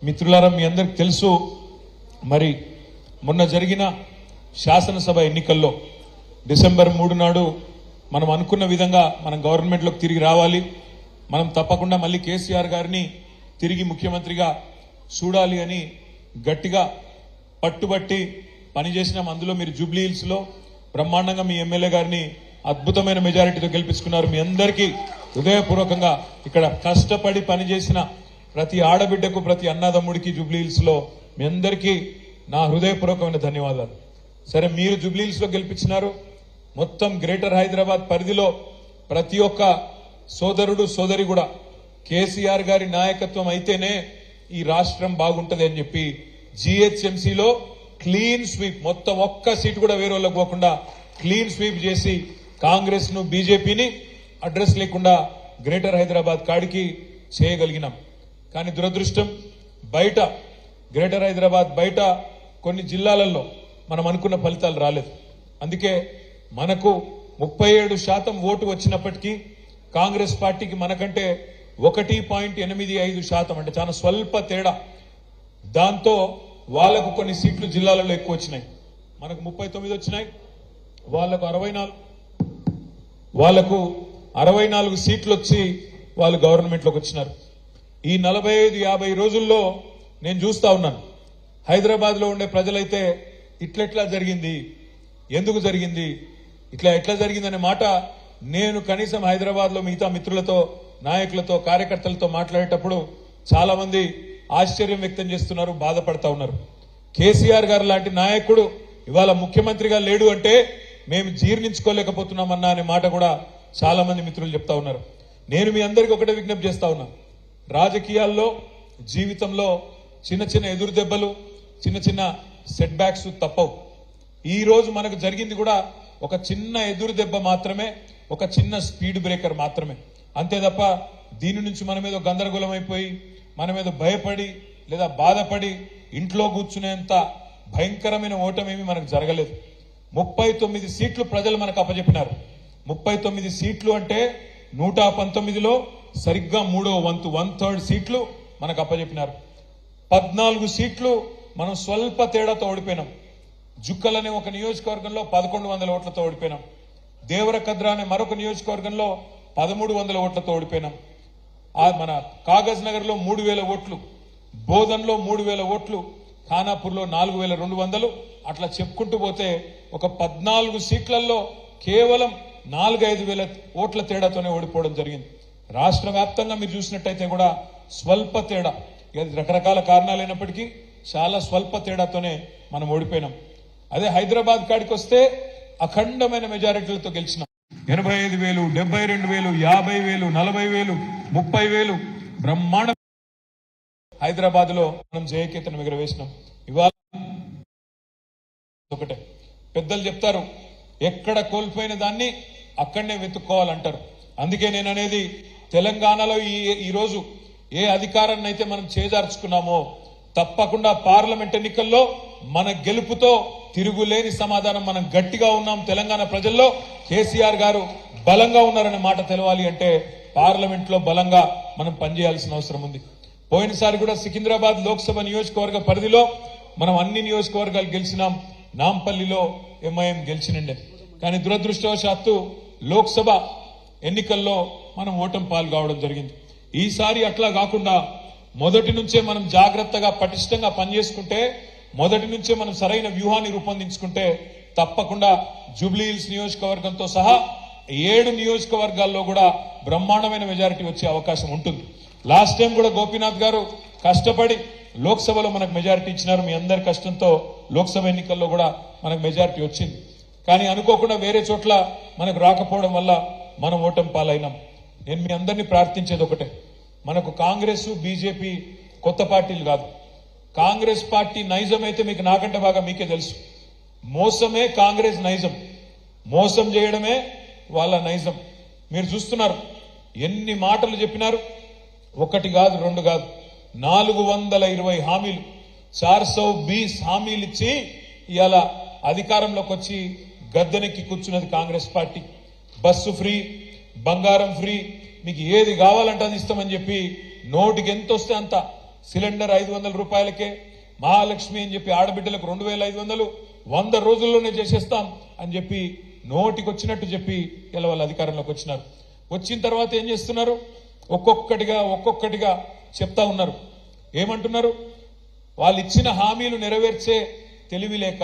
మిత్రులారా, మీ అందరికి తెలుసు, మరి మొన్న జరిగిన శాసనసభ ఎన్నికల్లో డిసెంబర్ 3 నాడు మనం అనుకున్న విధంగా మనం గవర్నమెంట్లోకి తిరిగి రావాలి, మనం తప్పకుండా మళ్ళీ కేసీఆర్ గారిని తిరిగి ముఖ్యమంత్రిగా చూడాలి అని గట్టిగా పట్టుబట్టి పనిచేసినాం. అందులో మీరు జూబ్లీ హిల్స్ లో బ్రహ్మాండంగా మీ ఎమ్మెల్యే గారిని అద్భుతమైన మెజారిటీతో గెలిపించుకున్నారు. మీ అందరికీ హృదయపూర్వకంగా ఇక్కడ కష్టపడి పనిచేసిన ప్రతి ఆడబిడ్డకు, ప్రతి అన్నదమ్ముడికి జూబ్లీ హిల్స్ లో మీ అందరికీ నా హృదయపూర్వకమైన ధన్యవాదాలు. సరే, మీరు జూబ్లీ హిల్స్ లో గెలిపించినారు. మొత్తం గ్రేటర్ హైదరాబాద్ పరిధిలో ప్రతి ఒక్క సోదరుడు సోదరి కూడా కేసీఆర్ గారి నాయకత్వం అయితేనే ఈ రాష్ట్రం బాగుంటది అని చెప్పి జీహెచ్ఎంసీలో క్లీన్ స్వీప్, మొత్తం ఒక్క సీటు కూడా వేరే వాళ్ళకి పోకుండా క్లీన్ స్వీప్ చేసి కాంగ్రెస్ ను బీజేపీని అడ్రస్ లేకుండా గ్రేటర్ హైదరాబాద్ కాడికి చేయగలిగినాం. కానీ దురదృష్టం, బయట గ్రేటర్ హైదరాబాద్ బయట కొన్ని జిల్లాలలో మనం అనుకున్న ఫలితాలు రాలేదు. అందుకే మనకు 37% ఓటు వచ్చినప్పటికీ కాంగ్రెస్ పార్టీకి మనకంటే 1.85% అంటే చాలా స్వల్ప తేడా. దాంతో వాళ్లకు కొన్ని సీట్లు జిల్లాలలో ఎక్కువ వచ్చినాయి. మనకు 39 వచ్చినాయి, వాళ్లకు 64 సీట్లు వచ్చి వాళ్ళు గవర్నమెంట్ లోకి వచ్చినారు. ఈ 45-50 రోజుల్లో నేను చూస్తా ఉన్నాను, హైదరాబాద్ లో ఉండే ప్రజలైతే ఇట్లెట్లా జరిగింది, ఎందుకు జరిగింది, ఎట్లా జరిగింది అనే మాట నేను కనీసం హైదరాబాద్ లో మిగతా మిత్రులతో, నాయకులతో, కార్యకర్తలతో మాట్లాడేటప్పుడు చాలా మంది ఆశ్చర్యం వ్యక్తం చేస్తున్నారు, బాధపడతా ఉన్నారు. కేసీఆర్ గారు లాంటి నాయకుడు ఇవాళ ముఖ్యమంత్రిగా లేడు అంటే మేము జీర్ణించుకోలేకపోతున్నామన్నా అనే మాట కూడా చాలా మంది మిత్రులు చెప్తా ఉన్నారు. నేను మీ అందరికీ ఒకటే విజ్ఞప్తి చేస్తా ఉన్నా, రాజకీయాల్లో, జీవితంలో చిన్న చిన్న ఎదురు దెబ్బలు, చిన్న చిన్న సెట్ బ్యాక్స్ తప్పవు. ఈ రోజు మనకు జరిగింది కూడా ఒక చిన్న ఎదురు దెబ్బ మాత్రమే, ఒక చిన్న స్పీడ్ బ్రేకర్ మాత్రమే. అంతే తప్ప దీని నుంచి మన మీద గందరగోళం అయిపోయి, మన మీద భయపడి లేదా బాధపడి ఇంట్లో కూర్చునేంత భయంకరమైన ఓటమేమి మనకు జరగలేదు. 39 సీట్లు ప్రజలు మనకు అప్పచెప్పినారు. 39 సీట్లు అంటే 119లో సరిగ్గా 3వ వంతు, 1/3 సీట్లు మనకు అప్పచెప్పినారు. 14 సీట్లు మనం స్వల్ప తేడాతో ఓడిపోయినాం. జుక్కలనే ఒక నియోజకవర్గంలో 1100 ఓట్లతో ఓడిపోయినాం. దేవరకద్ర అనే మరొక నియోజకవర్గంలో 1300 ఓట్లతో ఓడిపోయినాం. మన కాగజ్ నగర్ లో 3000 ఓట్లు, బోధన్లో 3000 ఓట్లు, ఖానాపూర్లో 4200, అట్లా చెప్పుకుంటూ పోతే ఒక 14 సీట్లలో కేవలం 4-5 వేల ఓట్ల తేడాతోనే ఓడిపోవడం జరిగింది. రాష్ట్ర వ్యాప్తంగా మీరు చూసినట్టయితే కూడా స్వల్ప తేడా, రకరకాల కారణాలైనప్పటికీ చాలా స్వల్ప తేడాతోనే మనం ఓడిపోయినాం. అదే హైదరాబాద్ కాడికి వస్తే అఖండమైన మెజారిటీలతో గెలిచినాం. 85,000, 72,000, 50,000, 40,000, 30,000 బ్రహ్మాండ హైదరాబాద్ లో మనం జయకేతనం ఎగరవేసినాం. ఇవాళ ఒకటే పెద్దలు చెప్తారు, ఎక్కడ కోల్పోయిన దాన్ని అక్కడనే వెతుక్కోవాలంటారు. అందుకే నేను అనేది, తెలంగాణలో ఈ రోజు ఏ అధికారాన్ని అయితే మనం చేజార్చుకున్నామో తప్పకుండా పార్లమెంట్ ఎన్నికల్లో మన గెలుపుతో తిరుగులేని సమాధానం మనం గట్టిగా ఉన్నాం. తెలంగాణ ప్రజల్లో కేసీఆర్ గారు బలంగా ఉన్నారనే మాట తెలవాలి అంటే పార్లమెంట్ లో బలంగా మనం పనిచేయాల్సిన అవసరం ఉంది. పోయినసారి కూడా సికింద్రాబాద్ లోక్సభ నియోజకవర్గ పరిధిలో మనం అన్ని నియోజకవర్గాలు గెలిచినాం. నాంపల్లిలో ఎంఐఎం గెలిచినండే. కానీ దురదృష్టవశాత్తు లోక్సభ ఎన్నికల్లో మనం ఓటమి పాలు కావడం జరిగింది. ఈసారి అట్లా కాకుండా మొదటి నుంచే మనం జాగ్రత్తగా పటిష్టంగా పనిచేసుకుంటే, మొదటి నుంచే మనం సరైన వ్యూహాన్ని రూపొందించుకుంటే తప్పకుండా జూబ్లీ హిల్స్ నియోజకవర్గంతో సహా 7 నియోజకవర్గాల్లో కూడా బ్రహ్మాండమైన మెజారిటీ వచ్చే అవకాశం ఉంటుంది. లాస్ట్ టైం కూడా గోపీనాథ్ గారు కష్టపడి లోక్సభలో మనకు మెజారిటీ ఇచ్చినారు. మీ అందరి కష్టంతో లోక్సభ ఎన్నికల్లో కూడా మనకు మెజారిటీ వచ్చింది. కానీ అనుకోకుండా వేరే చోట్ల మనకు రాకపోవడం వల్ల మనం ఓటమి పాలైనాం. నేను మీ అందరినీ ప్రార్థించేది ఒకటే, మనకు కాంగ్రెస్, బీజేపీ కొత్త పార్టీలు కాదు. కాంగ్రెస్ పార్టీ నైజం అయితే మీకు నాకంటే బాగా మీకే తెలుసు. మోసమే కాంగ్రెస్ నైజం, మోసం చేయడమే వాళ్ళ నైజం. మీరు చూస్తున్నారు ఎన్ని మాటలు చెప్పినారు. 1 కాదు, 2 కాదు, 420 హామీలు, 420 హామీలు ఇచ్చి ఇవాళ అధికారంలోకి వచ్చి గద్దెనెక్కి కూర్చున్నది కాంగ్రెస్ పార్టీ. బస్సు ఫ్రీ, బంగారం ఫ్రీ, మీకు ఏది కావాలంటే అది ఇస్తామని చెప్పి నోటికి ఎంత వస్తే అంత సిలిండర్ 500 రూపాయలకే, మహాలక్ష్మి అని చెప్పి ఆడబిడ్డలకు 2500 100 రోజుల్లోనే చేసేస్తాం అని చెప్పి నోటికొచ్చినట్టు చెప్పి ఇలా వాళ్ళు అధికారంలోకి వచ్చినారు. వచ్చిన తర్వాత ఏం చేస్తున్నారు? ఒక్కొక్కటిగా చెప్తా ఉన్నారు. ఏమంటున్నారు? వాళ్ళు ఇచ్చిన హామీలు నెరవేర్చే తెలివి లేక,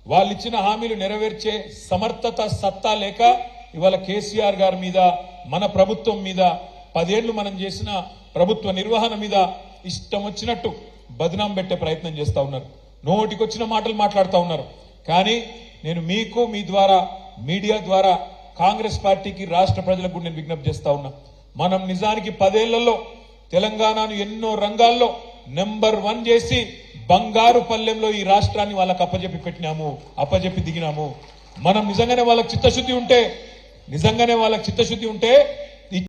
వాళ్ళు ఇచ్చిన హామీలు నెరవేర్చే సమర్థత సత్తా లేక ఇవాళ కేసీఆర్ గారి మీద, మన ప్రభుత్వం మీద, 10 ఏళ్లు మనం చేసిన ప్రభుత్వ నిర్వహణ మీద ఇష్టం వచ్చినట్టు బదనాం పెట్టే ప్రయత్నం చేస్తా ఉన్నారు. నోటికొచ్చిన మాటలు మాట్లాడుతూ ఉన్నారు. కానీ నేను మీకు, మీ ద్వారా, మీడియా ద్వారా కాంగ్రెస్ పార్టీకి, రాష్ట్ర ప్రజలకు నేను విజ్ఞప్తి చేస్తా ఉన్నా. మనం నిజానికి 10 ఏళ్లలో తెలంగాణను ఎన్నో రంగాల్లో నెంబర్ 1 చేసి బంగారు పల్లెంలో ఈ రాష్ట్రాన్ని వాళ్ళకి అప్పజెప్పి దిగినాము. మనం నిజంగానే వాళ్ళకి చిత్తశుద్ధి ఉంటే